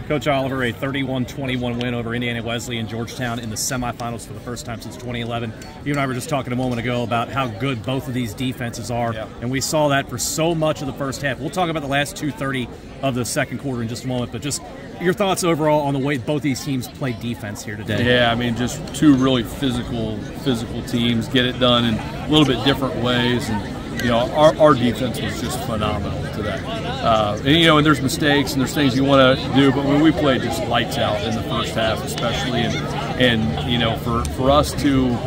Coach Oliver, a 31-21 win over Indiana Wesleyan Georgetown in the semifinals for the first time since 2011. You and I were just talking a moment ago about how good both of these defenses are, and we saw that for so much of the first half. We'll talk about the last 2:30 of the second quarter in just a moment, but just your thoughts overall on the way both these teams played defense here today. Yeah, I mean, just two really physical teams get it done in a little bit different ways, and you know, our defense was just phenomenal today. And you know, and there's mistakes and there's things you want to do, but when we played just lights out in the first half, especially, and you know, for us to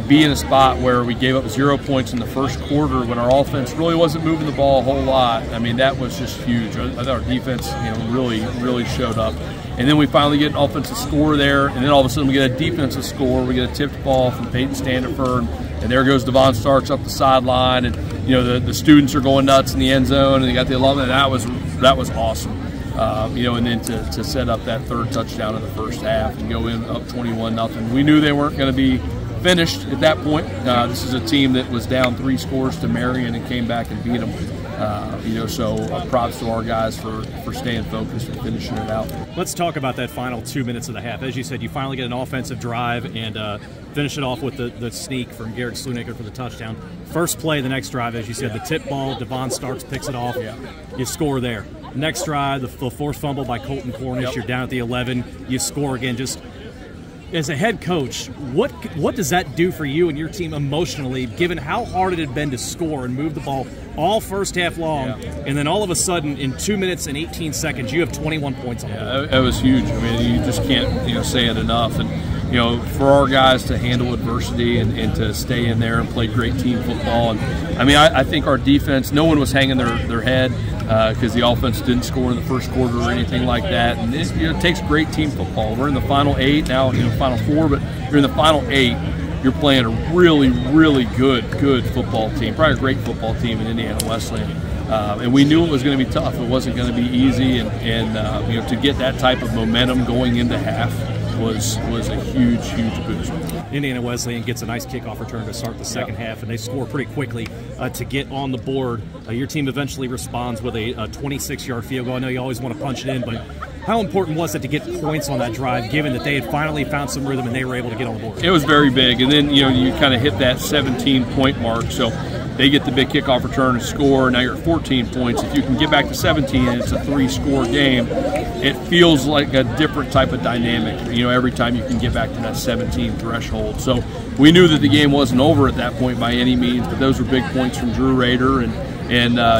be in a spot where we gave up 0 points in the first quarter when our offense really wasn't moving the ball a whole lot, I mean, that was just huge. I thought our defense, you know, really showed up. And then we finally get an offensive score there, and then all of a sudden we get a defensive score. We get a tipped ball from Peyton Standiford, and there goes Devon Starks up the sideline, and you know the students are going nuts in the end zone, and they got the alumni. That was awesome. You know, and then to set up that third touchdown in the first half and go in up 21-0. We knew they weren't going to be finished at that point. This is a team that was down 3 scores to Marion and came back and beat them. You know, so props to our guys for staying focused and finishing it out. Let's talk about that final 2 minutes of the half. As you said, you finally get an offensive drive and finish it off with the sneak from Garrett Slunaker for the touchdown. First play, the next drive, as you said, the tip ball, Devon Starks picks it off. You score there. Next drive, the forced fumble by Colton Cornish. You're down at the 11. You score again. Just as a head coach, what does that do for you and your team emotionally, given how hard it had been to score and move the ball all first half long, and then all of a sudden in 2 minutes and 18 seconds you have 21 points on the board? That was huge. I mean, you just can't say it enough. And you know, for our guys to handle adversity and to stay in there and play great team football. And I mean, I think our defense, no one was hanging their head because the offense didn't score in the first quarter or anything like that. And it takes great team football. We're in the final 8 now, you know, final 4, but you're in the final 8. You're playing a really good football team, probably a great football team in Indiana Wesleyan. And we knew it was going to be tough. It wasn't going to be easy, and you know, to get that type of momentum going into half was a huge boost. Indiana Wesleyan gets a nice kickoff return to start the second half, and they score pretty quickly to get on the board. Your team eventually responds with a 26-yard field goal. I know you always want to punch it in, but how important was it to get points on that drive, given that they had finally found some rhythm and they were able to get on the board? It was very big, and then you know, you kind of hit that 17-point mark, so they get the big kickoff return and score. Now you're at 14 points. If you can get back to 17 and it's a 3-score game, it feels like a different type of dynamic, you know, every time you can get back to that 17 threshold. So we knew that the game wasn't over at that point by any means, but those were big points from Drew Rader. And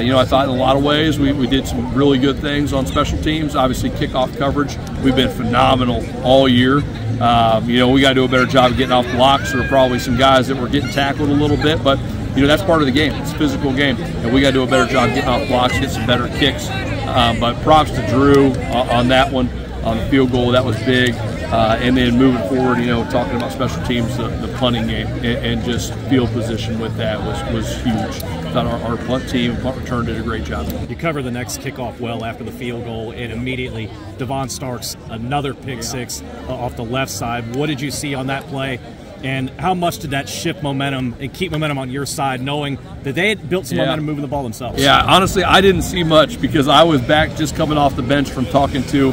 you know, I thought in a lot of ways we did some really good things on special teams. Obviously, kickoff coverage, we've been phenomenal all year. You know, we got to do a better job of getting off blocks. There were probably some guys that were getting tackled a little bit, but you know, that's part of the game. It's a physical game, and we got to do a better job getting off blocks, get some better kicks. But props to Drew on that one, on the field goal. That was big. And then moving forward, you know, talking about special teams, the punting game and just field position with that was huge. I thought our punt team, punt return, did a great job. You cover the next kickoff well after the field goal, and immediately Devon Starks, another pick six off the left side. What did you see on that play? And how much did that shift momentum and keep momentum on your side, knowing that they had built some momentum moving the ball themselves? Yeah, honestly, I didn't see much because I was back just coming off the bench from talking to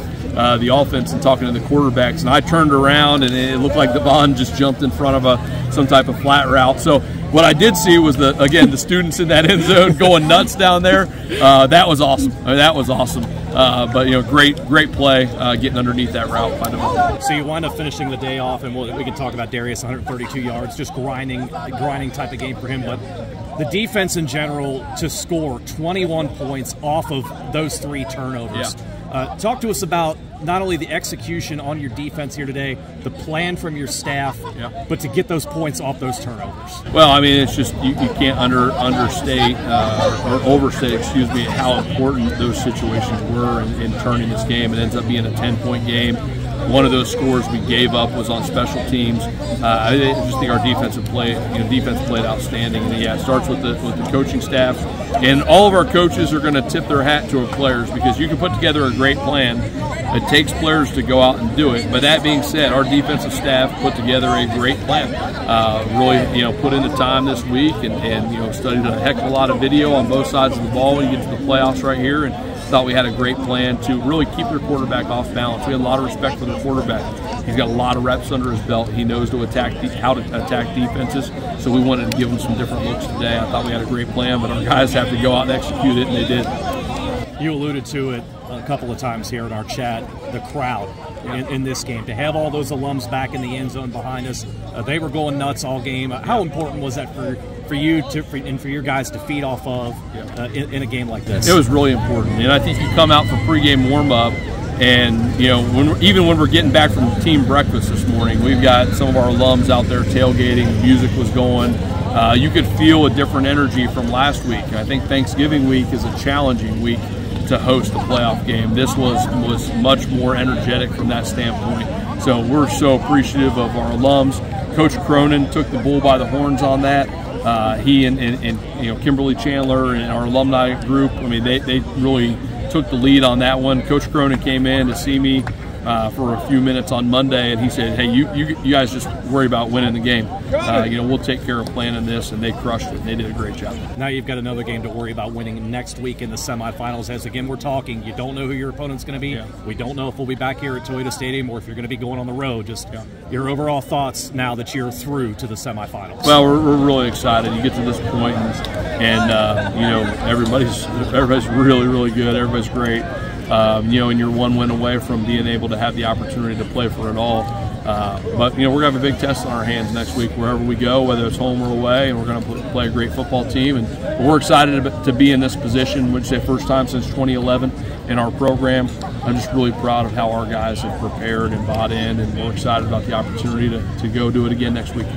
the offense and talking to the quarterbacks, and I turned around and it looked like Devon just jumped in front of some type of flat route. So what I did see was the students in that end zone going nuts down there. That was awesome. I mean, that was awesome. But you know, great play getting underneath that route by Devon. So you wind up finishing the day off, and we can talk about Darius, 132 yards, just grinding type of game for him. But the defense in general to score 21 points off of those 3 turnovers. Talk to us about not only the execution on your defense here today, the plan from your staff, but to get those points off those turnovers. Well, I mean, it's just you can't understate or overstate, excuse me, how important those situations were in turning this game. It ends up being a 10-point game. One of those scores we gave up was on special teams. I just think our defense played outstanding. And yeah, it starts with the coaching staff, and all of our coaches are going to tip their hat to our players, because you can put together a great plan. It takes players to go out and do it. But that being said, our defensive staff put together a great plan. Really, you know, put in the time this week and you know, studied a heck of a lot of video on both sides of the ball when you get to the playoffs right here. And thought we had a great plan to really keep their quarterback off balance. We had a lot of respect for their quarterback. He's got a lot of reps under his belt. He knows how to attack defenses, so we wanted to give him some different looks today. I thought we had a great plan, but our guys have to go out and execute it, and they did. You alluded to it a couple of times here in our chat, the crowd in this game. To have all those alums back in the end zone behind us, they were going nuts all game. How important was that for you and for your guys to feed off of in a game like this? It was really important, and I think you come out for pregame warm-up, and even when we're getting back from team breakfast this morning, we've got some of our alums out there tailgating. Music was going. You could feel a different energy from last week. I think Thanksgiving week is a challenging week to host a playoff game. This was much more energetic from that standpoint. So we're so appreciative of our alums. Coach Cronin took the bull by the horns on that. He and Kimberly Chandler and our alumni group, I mean, they really took the lead on that one. Coach Cronin came in to see me for a few minutes on Monday, and he said, "Hey, you guys just worry about winning the game. We'll take care of planning this," and they crushed it. They did a great job. Now you've got another game to worry about winning next week in the semifinals. As again, we're talking, you don't know who your opponent's going to be. Yeah. We don't know if we'll be back here at Toyota Stadium or if you're going to be going on the road. Just your overall thoughts now that you're through to the semifinals. Well, we're really excited. You get to this point, and everybody's really, really good. Everybody's great. And you're one win away from being able to have the opportunity to play for it all. But we're going to have a big test on our hands next week wherever we go, whether it's home or away, and we're going to play a great football team. And we're excited to be in this position, which is the first time since 2011 in our program. I'm just really proud of how our guys have prepared and bought in, and we're excited about the opportunity to go do it again next week.